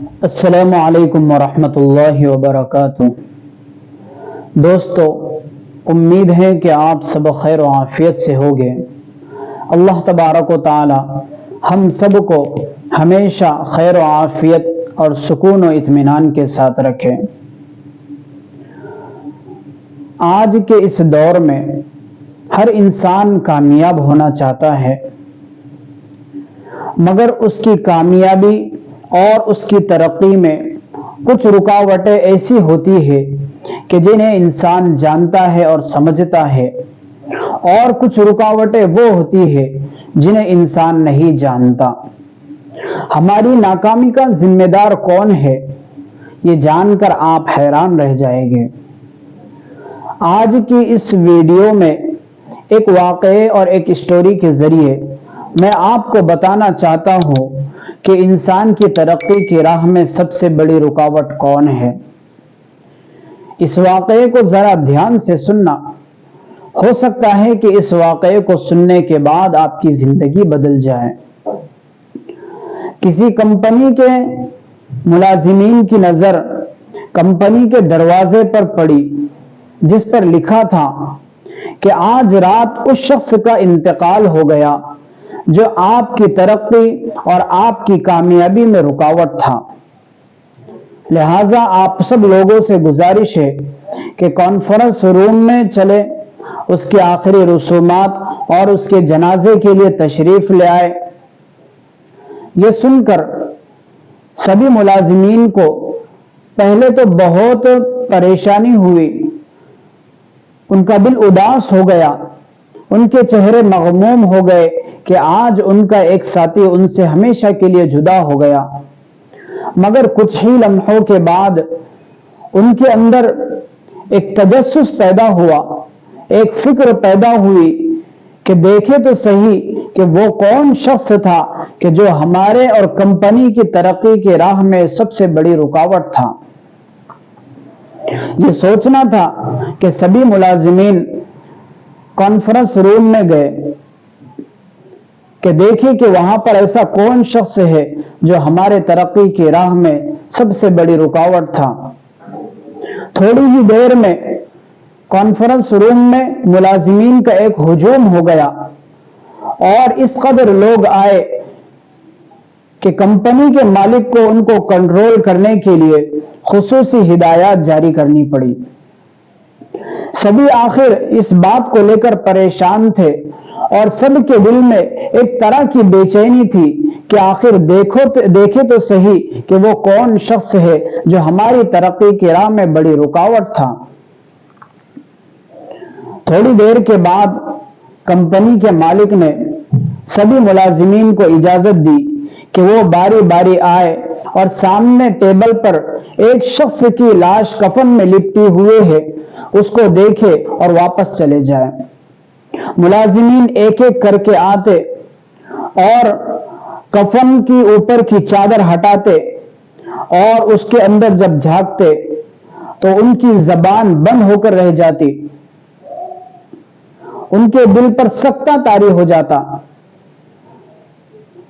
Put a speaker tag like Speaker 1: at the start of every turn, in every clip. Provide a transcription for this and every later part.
Speaker 1: السلام علیکم ورحمۃ اللہ وبرکاتہ۔ دوستو، امید ہے کہ آپ سب خیر و عافیت سے ہوگے۔ اللہ تبارک و تعالی ہم سب کو ہمیشہ خیر و عافیت اور سکون و اطمینان کے ساتھ رکھے۔ آج کے اس دور میں ہر انسان کامیاب ہونا چاہتا ہے، مگر اس کی کامیابی اور اس کی ترقی میں کچھ رکاوٹیں ایسی ہوتی ہے کہ جنہیں انسان جانتا ہے اور سمجھتا ہے، اور کچھ رکاوٹیں وہ ہوتی ہے جنہیں انسان نہیں جانتا۔ ہماری ناکامی کا ذمہ دار کون ہے، یہ جان کر آپ حیران رہ جائیں گے۔ آج کی اس ویڈیو میں ایک واقعے اور ایک اسٹوری کے ذریعے میں آپ کو بتانا چاہتا ہوں کہ انسان کی ترقی کی راہ میں سب سے بڑی رکاوٹ کون ہے۔ اس واقعے کو ذرا دھیان سے سننا، ہو سکتا ہے کہ اس واقعے کو سننے کے بعد آپ کی زندگی بدل جائے۔ کسی کمپنی کے ملازمین کی نظر کمپنی کے دروازے پر پڑی، جس پر لکھا تھا کہ آج رات اس شخص کا انتقال ہو گیا جو آپ کی ترقی اور آپ کی کامیابی میں رکاوٹ تھا۔ لہذا آپ سب لوگوں سے گزارش ہے کہ کانفرنس روم میں چلے، اس کے آخری رسومات اور اس کے جنازے کے لیے تشریف لے آئے۔ یہ سن کر سبھی ملازمین کو پہلے تو بہت پریشانی ہوئی، ان کا دل اداس ہو گیا، ان کے چہرے مغموم ہو گئے کہ آج ان کا ایک ساتھی ان سے ہمیشہ کے لیے جدا ہو گیا۔ مگر کچھ ہی لمحوں کے بعد ان کے اندر ایک تجسس پیدا ہوا، ایک فکر پیدا ہوئی کہ دیکھے تو صحیح کہ وہ کون شخص تھا کہ جو ہمارے اور کمپنی کی ترقی کی راہ میں سب سے بڑی رکاوٹ تھا۔ یہ سوچنا تھا کہ سبھی ملازمین کانفرنس روم میں گئے کہ دیکھیں کہ وہاں پر ایسا کون شخص ہے جو ہمارے ترقی کی راہ میں سب سے بڑی رکاوٹ تھا۔ تھوڑی ہی دیر میں کانفرنس روم میں ملازمین کا ایک ہجوم ہو گیا، اور اس قدر لوگ آئے کہ کمپنی کے مالک کو ان کو کنٹرول کرنے کے لیے خصوصی ہدایات جاری کرنی پڑی۔ سبھی آخر اس بات کو لے کر پریشان تھے، اور سب کے دل میں ایک طرح کی بے چینی تھی کہ آخر دیکھے تو صحیح کہ وہ کون شخص ہے جو ہماری ترقی کی راہ میں بڑی رکاوٹ تھا۔ تھوڑی دیر کے بعد کمپنی کے مالک نے سبھی ملازمین کو اجازت دی کہ وہ باری باری آئے اور سامنے ٹیبل پر ایک شخص کی لاش کفن میں لپٹی ہوئی ہے اس کو دیکھے اور واپس چلے جائیں۔ ملازمین ایک ایک کر کے آتے اور کفن کی اوپر کی چادر ہٹاتے، اور اس کے اندر جب جھانکتے تو ان کی زبان بند ہو کر رہ جاتی، ان کے دل پر سکتہ طاری ہو جاتا۔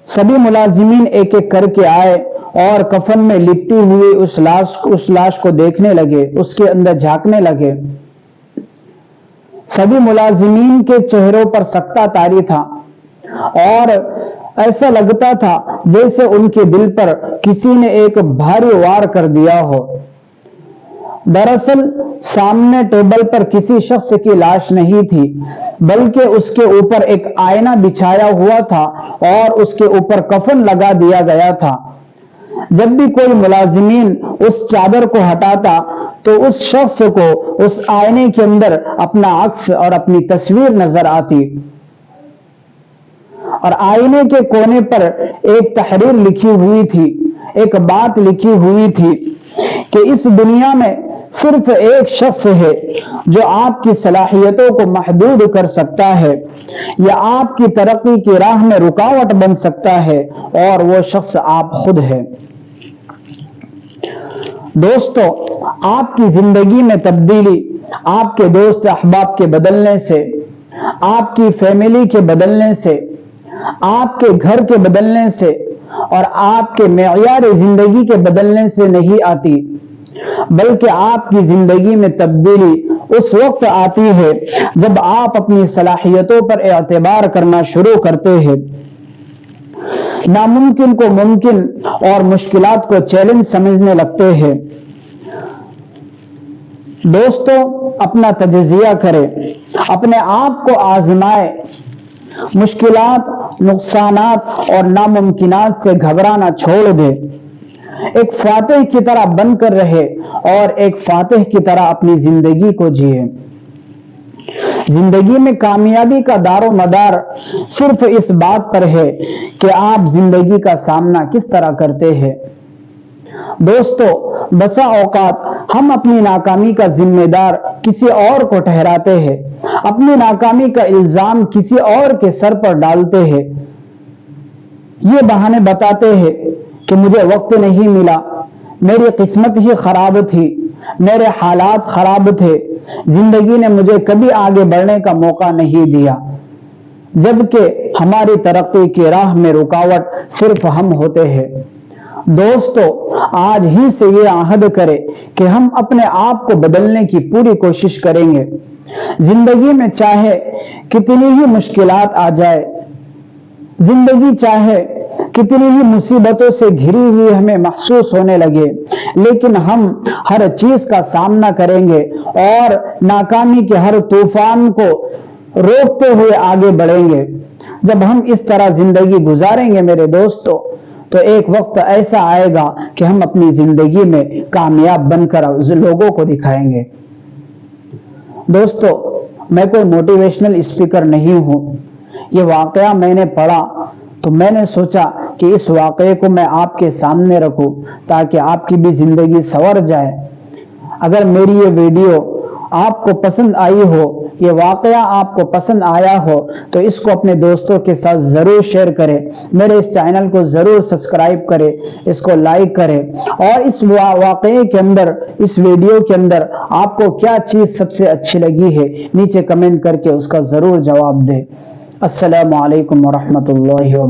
Speaker 1: سبھی ملازمین ایک ایک کر کے آئے اور کفن میں لپٹی ہوئی اس لاش کو دیکھنے لگے، اس کے اندر جھانکنے لگے۔ سبھی ملازمین کے چہروں پر سکتہ طاری تھا، اور ایسا لگتا تھا جیسے ان کے دل پر کسی نے ایک بھاری وار کر دیا ہو۔ دراصل سامنے ٹیبل پر کسی شخص کی لاش نہیں تھی، بلکہ اس کے اوپر ایک آئینہ بچھایا ہوا تھا اور اس کے اوپر کفن لگا دیا گیا تھا۔ جب بھی کوئی ملازمین اس چادر کو ہٹاتا تو اس شخص کو اس آئینے کے اندر اپنا عکس اور اپنی تصویر نظر آتی، اور آئینے کے کونے پر ایک تحریر لکھی ہوئی تھی، ایک بات لکھی ہوئی تھی کہ اس دنیا میں صرف ایک شخص ہے جو آپ کی صلاحیتوں کو محدود کر سکتا ہے یا آپ کی ترقی کی راہ میں رکاوٹ بن سکتا ہے، اور وہ شخص آپ خود ہے۔ دوستو، آپ کی زندگی میں تبدیلی آپ کے دوست احباب کے بدلنے سے، آپ کی فیملی کے بدلنے سے، آپ کے گھر کے بدلنے سے اور آپ کے معیار زندگی کے بدلنے سے نہیں آتی، بلکہ آپ کی زندگی میں تبدیلی اس وقت آتی ہے جب آپ اپنی صلاحیتوں پر اعتبار کرنا شروع کرتے ہیں، ناممکن کو ممکن اور مشکلات کو چیلنج سمجھنے لگتے ہیں۔ دوستو، اپنا تجزیہ کریں، اپنے آپ کو آزمائیں، مشکلات، نقصانات اور ناممکنات سے گھبرانا چھوڑ دیں، ایک فاتح کی طرح بن کر رہے اور ایک فاتح کی طرح اپنی زندگی کو جیے۔ زندگی میں کامیابی کا دار و مدار صرف اس بات پر ہے کہ آپ زندگی کا سامنا کس طرح کرتے ہیں۔ دوستو، بسا اوقات ہم اپنی ناکامی کا ذمہ دار کسی اور کو ٹھہراتے ہیں، اپنی ناکامی کا الزام کسی اور کے سر پر ڈالتے ہیں، یہ بہانے بتاتے ہیں کہ مجھے وقت نہیں ملا، میری قسمت ہی خراب تھی، میرے حالات خراب تھے، زندگی نے مجھے کبھی آگے بڑھنے کا موقع نہیں دیا، جبکہ ہماری ترقی کی راہ میں رکاوٹ صرف ہم ہوتے ہیں۔ دوستو، آج ہی سے یہ عہد کرے کہ ہم اپنے آپ کو بدلنے کی پوری کوشش کریں گے۔ زندگی میں چاہے کتنی ہی مشکلات آ جائے، زندگی چاہے کتنی ہی مصیبتوں سے گھری ہوئی ہمیں محسوس ہونے لگے، لیکن ہم ہر چیز کا سامنا کریں گے اور ناکامی کے ہر طوفان کو روکتے ہوئے آگے بڑھیں گے۔ جب ہم اس طرح زندگی گزاریں گے میرے دوستو، تو ایک وقت ایسا آئے گا کہ ہم اپنی زندگی میں کامیاب بن کر لوگوں کو دکھائیں گے۔ دوستو، میں کوئی موٹیویشنل اسپیکر نہیں ہوں، یہ واقعہ میں نے پڑھا تو میں نے سوچا کہ اس واقعے کو میں آپ کے سامنے رکھوں تاکہ آپ کی بھی زندگی سنور جائے۔ اگر میری یہ ویڈیو آپ کو پسند آئی ہو، یہ واقعہ آپ کو پسند آیا ہو، تو اس کو اپنے دوستوں کے ساتھ ضرور شیئر کریں، میرے اس چینل کو ضرور سبسکرائب کریں، اس کو لائک کریں، اور اس واقعے کے اندر، اس ویڈیو کے اندر آپ کو کیا چیز سب سے اچھی لگی ہے نیچے کمنٹ کر کے اس کا ضرور جواب دیں۔ السلام علیکم ورحمۃ اللہ وبرکاتہ۔